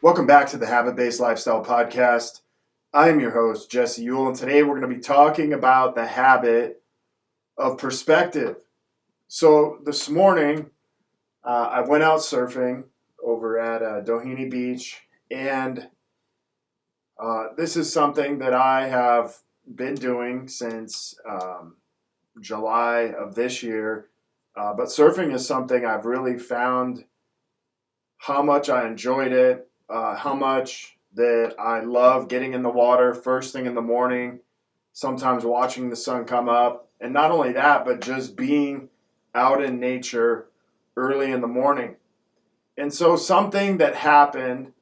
Welcome back to the Habit-Based Lifestyle Podcast. I am your host, Jesse Ewell, and today we're going to be talking about the habit of perspective. So this morning, I went out surfing over at Doheny Beach, and this is something that I have been doing since July of this year. But surfing is something I've really found how much I enjoyed it, how much that I love getting in the water first thing in the morning, sometimes watching the sun come up, and not only that, but just being out in nature early in the morning. And so something that happened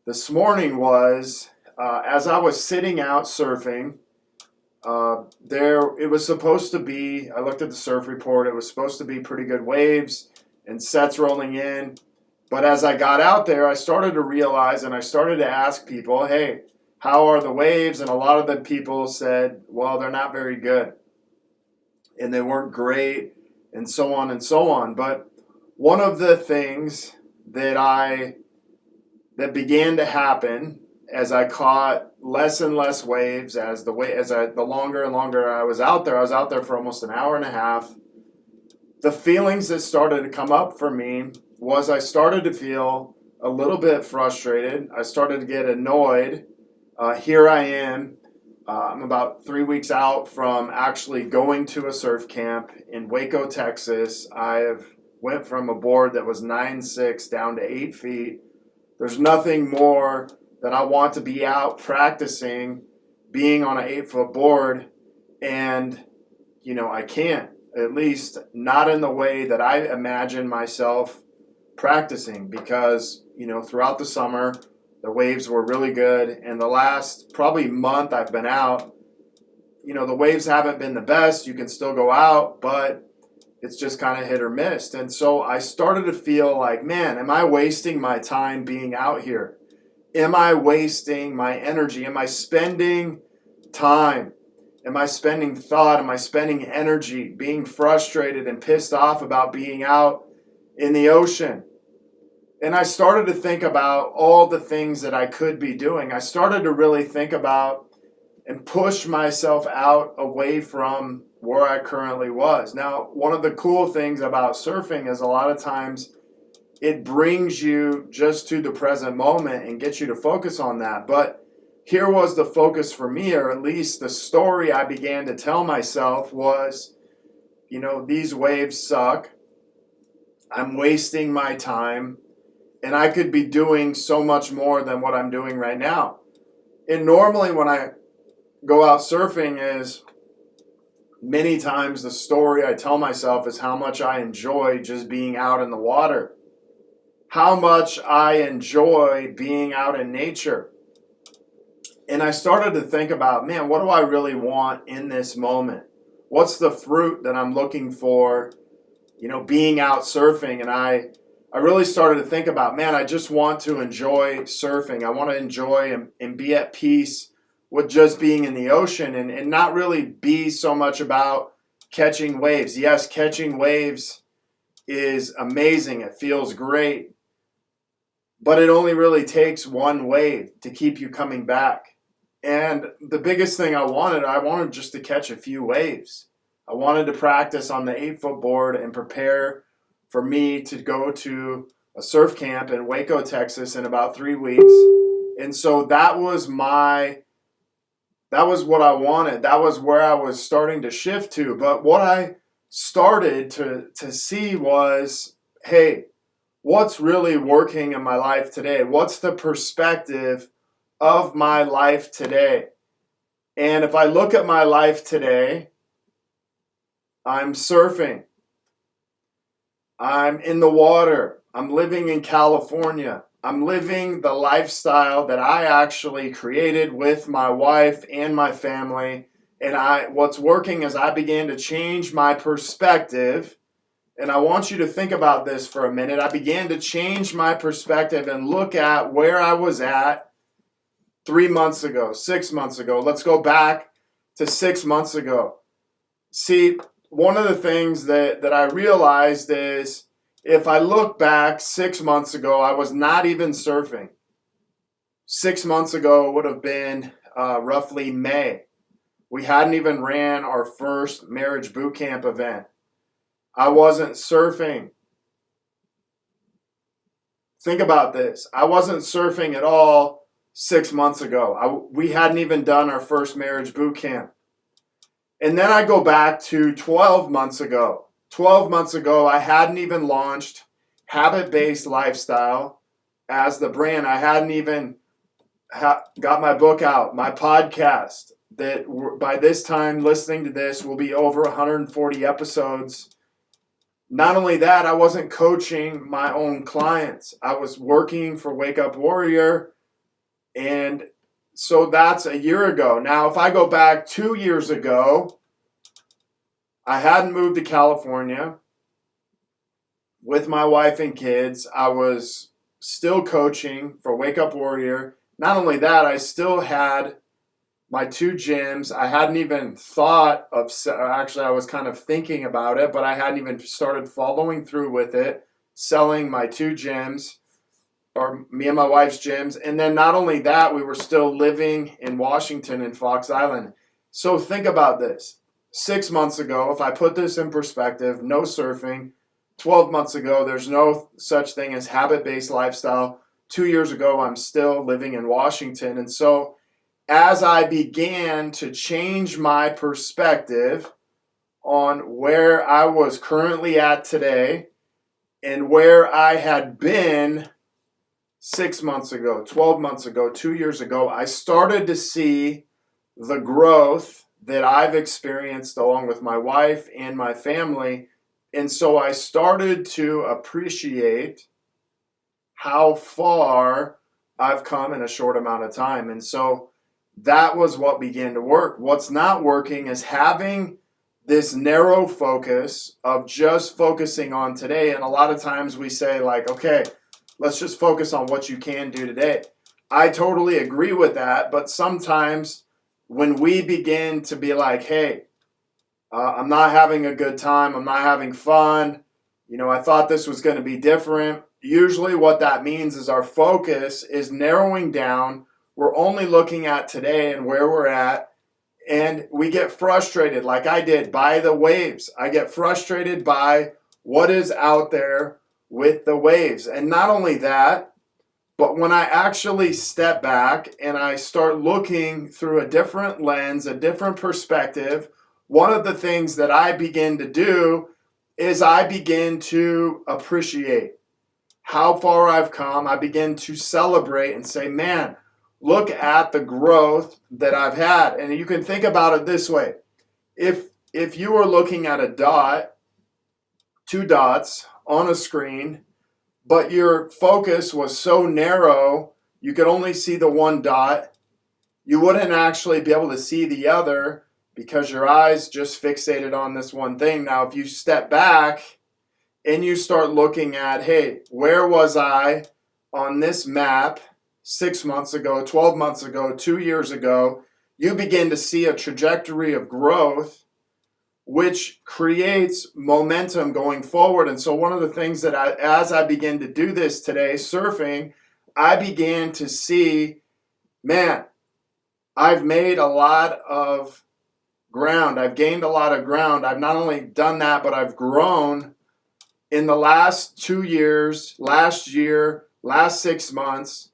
this morning was, as I was sitting out surfing, it was supposed to be, I looked at the surf report, it was supposed to be pretty good waves and sets rolling in. But as I got out there, I started to realize and I started to ask people, hey, how are the waves? And a lot of the people said, well, they're not very good. And they weren't great, and so on and so on. But one of the things that began to happen as I caught less and less waves, the longer and longer I was out there for almost an hour and a half. The feelings that started to come up for me was I started to feel a little bit frustrated. I started to get annoyed. Here I am. I'm about 3 weeks out from actually going to a surf camp in Waco, Texas. I have went from a board that was 9'6" down to 8 feet. There's nothing more that I want to be out practicing being on an 8-foot board, and I can't, at least not in the way that I imagine myself practicing, because throughout the summer the waves were really good, and the last probably month I've been out, the waves haven't been the best. You can still go out, but it's just kind of hit or miss. And so I started to feel like, man, am I wasting my time being out here? Am I wasting my energy? Am I spending time? Am I spending thought? Am I spending energy being frustrated and pissed off about being out in the ocean? And I started to think about all the things that I could be doing. I started to really think about and push myself out away from where I currently was. Now, one of the cool things about surfing is a lot of times it brings you just to the present moment and gets you to focus on that. But here was the focus for me, or at least the story I began to tell myself was, these waves suck. I'm wasting my time. And I could be doing so much more than what I'm doing right now. And normally when I go out surfing is many times the story I tell myself is how much I enjoy just being out in the water. How much I enjoy being out in nature. And I started to think about, man, what do I really want in this moment? What's the fruit that I'm looking for, being out surfing? And I really started to think about, man, I just want to enjoy surfing. I want to enjoy and be at peace with just being in the ocean and not really be so much about catching waves. Yes, catching waves is amazing. It feels great. But it only really takes one wave to keep you coming back. And the biggest thing I wanted just to catch a few waves. I wanted to practice on the 8-foot board and prepare for me to go to a surf camp in Waco, Texas in about 3 weeks. And so that was what I wanted. That was where I was starting to shift to. But what I started to see was, hey, what's really working in my life today? What's the perspective of my life today? And if I look at my life today, I'm surfing. I'm in the water. I'm living in California. I'm living the lifestyle that I actually created with my wife and my family. And what's working is I began to change my perspective. And I want you to think about this for a minute. I began to change my perspective and look at where I was at 3 months ago, 6 months ago. Let's go back to 6 months ago. See, one of the things that I realized is if I look back 6 months ago, I was not even surfing. 6 months ago would have been roughly May. We hadn't even ran our first marriage boot camp event. I wasn't surfing. Think about this. I wasn't surfing at all 6 months ago. We hadn't even done our first marriage boot camp. And then I go back to 12 months ago. 12 months ago, I hadn't even launched Habit-Based Lifestyle as the brand. I hadn't even got my book out, my podcast, that by this time listening to this will be over 140 episodes. Not only that, I wasn't coaching my own clients. I was working for Wake Up Warrior, and so that's a year ago. Now, if I go back 2 years ago, I hadn't moved to California with my wife and kids. I was still coaching for Wake Up Warrior. Not only that, I still had my 2 gyms. I hadn't even thought of, actually I was kind of thinking about it, but I hadn't even started following through with it, selling my 2 gyms, or me and my wife's gyms. And then not only that, we were still living in Washington in Fox Island. So think about this. 6 months ago, if I put this in perspective, no surfing. 12 months ago, there's no such thing as habit-based lifestyle. 2 years ago, I'm still living in Washington. And so as I began to change my perspective on where I was currently at today and where I had been 6 months ago, 12 months ago, 2 years ago, I started to see the growth that I've experienced along with my wife and my family. And so I started to appreciate how far I've come in a short amount of time. And so that was what began to work. What's not working is having this narrow focus of just focusing on today. And a lot of times we say like, okay, let's just focus on what you can do today. I totally agree with that. But sometimes when we begin to be like, hey, I'm not having a good time, I'm not having fun, I thought this was going to be different. Usually what that means is our focus is narrowing down. We're only looking at today and where we're at, and we get frustrated like I did by the waves. I get frustrated by what is out there with the waves. And not only that, but when I actually step back and I start looking through a different lens, a different perspective, one of the things that I begin to do is I begin to appreciate how far I've come. I begin to celebrate and say, man, look at the growth that I've had. And you can think about it this way. If you were looking at a dot, 2 dots on a screen, but your focus was so narrow, you could only see the 1 dot, you wouldn't actually be able to see the other because your eyes just fixated on this one thing. Now, if you step back and you start looking at, hey, where was I on this map 6 months ago, 12 months ago, 2 years ago, you begin to see a trajectory of growth, which creates momentum going forward. And so one of the things that as I begin to do this today, surfing, I began to see, man, I've made a lot of ground. I've gained a lot of ground. I've not only done that, but I've grown in the last 2 years, last year, last 6 months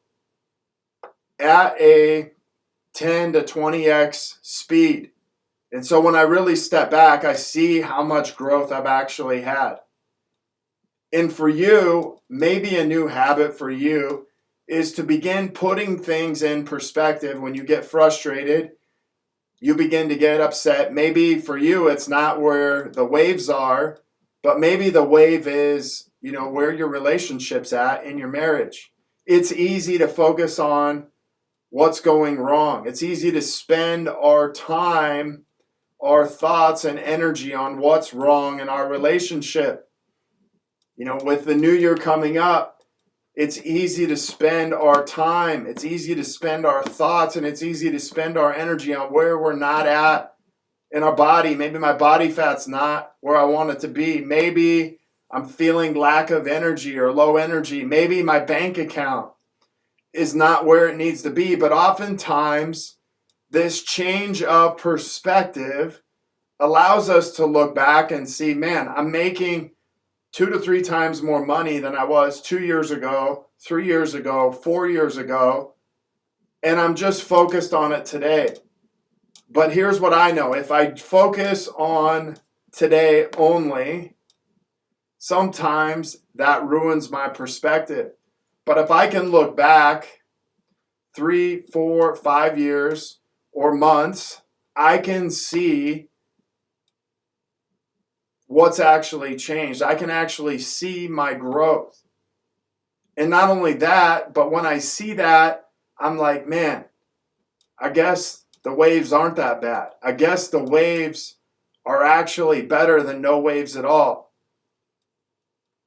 at a 10 to 20x speed. And so when I really step back, I see how much growth I've actually had. And for you, maybe a new habit for you is to begin putting things in perspective. When you get frustrated, you begin to get upset. Maybe for you, it's not where the waves are, but maybe the wave is, where your relationship's at in your marriage. It's easy to focus on what's going wrong. It's easy to spend our time, our thoughts and energy on what's wrong in our relationship. With the new year coming up, it's easy to spend our time, it's easy to spend our thoughts, and it's easy to spend our energy on where we're not at in our body. Maybe my body fat's not where I want it to be. Maybe I'm feeling lack of energy or low energy. Maybe my bank account is not where it needs to be. But oftentimes, this change of perspective allows us to look back and see, man, I'm making 2 to 3 times more money than I was 2 years ago, 3 years ago, 4 years ago, and I'm just focused on it today. But here's what I know. If I focus on today only, sometimes that ruins my perspective. But if I can look back 3, 4, 5 years or months, I can see what's actually changed. I can actually see my growth. And not only that, but when I see that, I'm like, man, I guess the waves aren't that bad. I guess the waves are actually better than no waves at all.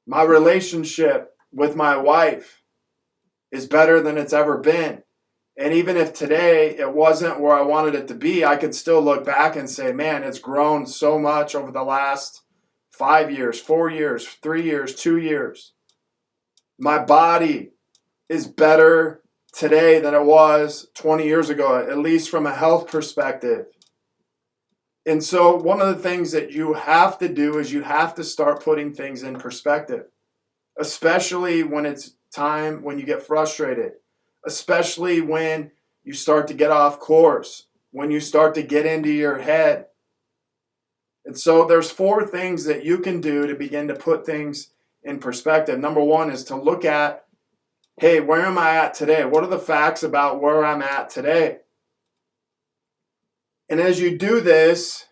My relationship with my wife is better than it's ever been. And even if today it wasn't where I wanted it to be, I could still look back and say, man, it's grown so much over the last 5 years, 4 years, 3 years, 2 years. My body is better today than it was 20 years ago, at least from a health perspective. And so one of the things that you have to do is you have to start putting things in perspective, especially when it's time when you get frustrated, especially when you start to get off course, when you start to get into your head. And so there's 4 things that you can do to begin to put things in perspective. Number 1 is to look at, hey, where am I at today? What are the facts about where I'm at today? And as you do this,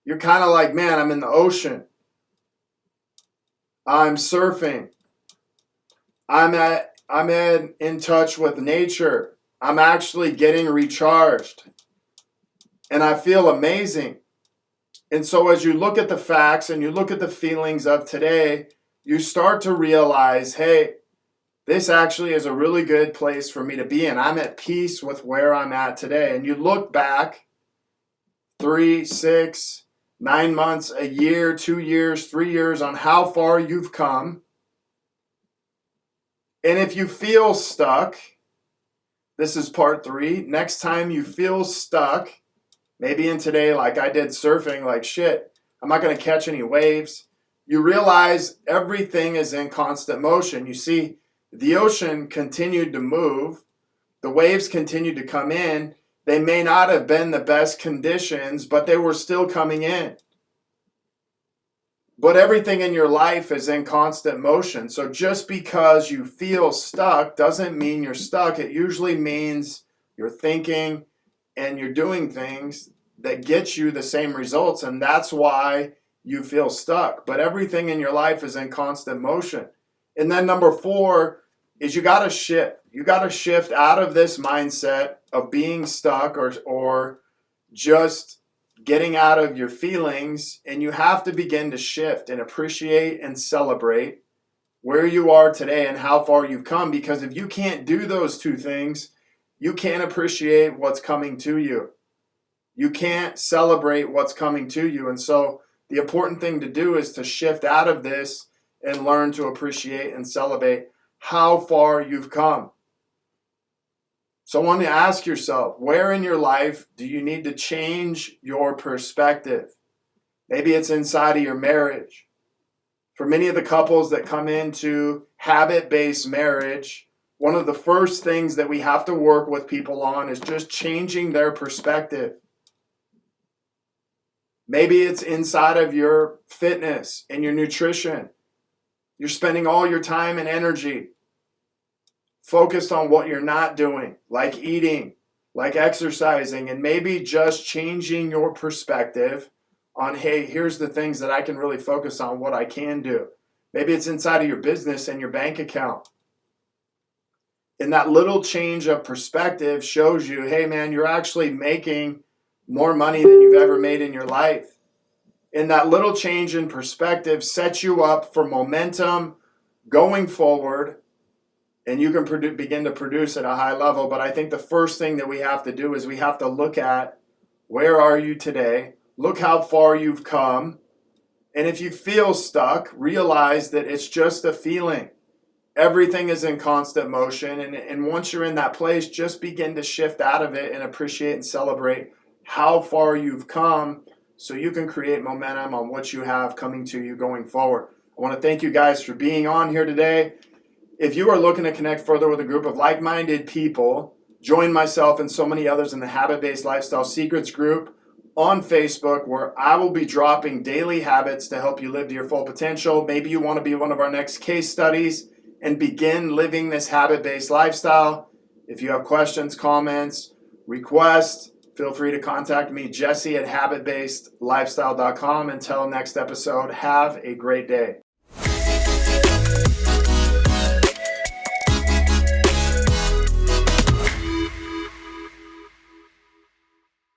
you're kind of like, man, I'm in the ocean. I'm surfing. I'm in touch with nature. I'm actually getting recharged. And I feel amazing. And so as you look at the facts and you look at the feelings of today, you start to realize, hey, this actually is a really good place for me to be in. I'm at peace with where I'm at today. And you look back 3, 6, 9 months, a year, 2 years, 3 years on how far you've come. And if you feel stuck, this is part 3. Next time you feel stuck, maybe in today, like I did surfing, like shit, I'm not going to catch any waves. You realize everything is in constant motion. You see, the ocean continued to move. The waves continued to come in. They may not have been the best conditions, but they were still coming in. But everything in your life is in constant motion. So just because you feel stuck doesn't mean you're stuck. It usually means you're thinking and you're doing things that get you the same results. And that's why you feel stuck. But everything in your life is in constant motion. And then number 4 is you got to shift. You got to shift out of this mindset of being stuck or just getting out of your feelings, and you have to begin to shift and appreciate and celebrate where you are today and how far you've come. Because if you can't do those 2 things, you can't appreciate what's coming to you. You can't celebrate what's coming to you. And so the important thing to do is to shift out of this and learn to appreciate and celebrate how far you've come. So I want to ask yourself, where in your life do you need to change your perspective? Maybe it's inside of your marriage. For many of the couples that come into habit-based marriage, one of the first things that we have to work with people on is just changing their perspective. Maybe it's inside of your fitness and your nutrition. You're spending all your time and energy focused on what you're not doing, like eating, like exercising, and maybe just changing your perspective on, hey, here's the things that I can really focus on, what I can do. Maybe it's inside of your business and your bank account. And that little change of perspective shows you, hey, man, you're actually making more money than you've ever made in your life. And that little change in perspective sets you up for momentum going forward, and you can begin to produce at a high level. But I think the first thing that we have to do is we have to look at, where are you today? Look how far you've come. And if you feel stuck, realize that it's just a feeling. everything is in constant motion. And once you're in that place, just begin to shift out of it and appreciate and celebrate how far you've come so you can create momentum on what you have coming to you going forward. I want to thank you guys for being on here today. If you are looking to connect further with a group of like-minded people, join myself and so many others in the Habit-Based Lifestyle Secrets group on Facebook, where I will be dropping daily habits to help you live to your full potential. Maybe you want to be one of our next case studies and begin living this habit-based lifestyle. If you have questions, comments, requests, feel free to contact me, Jesse at habitbasedlifestyle.com. Until next episode, have a great day.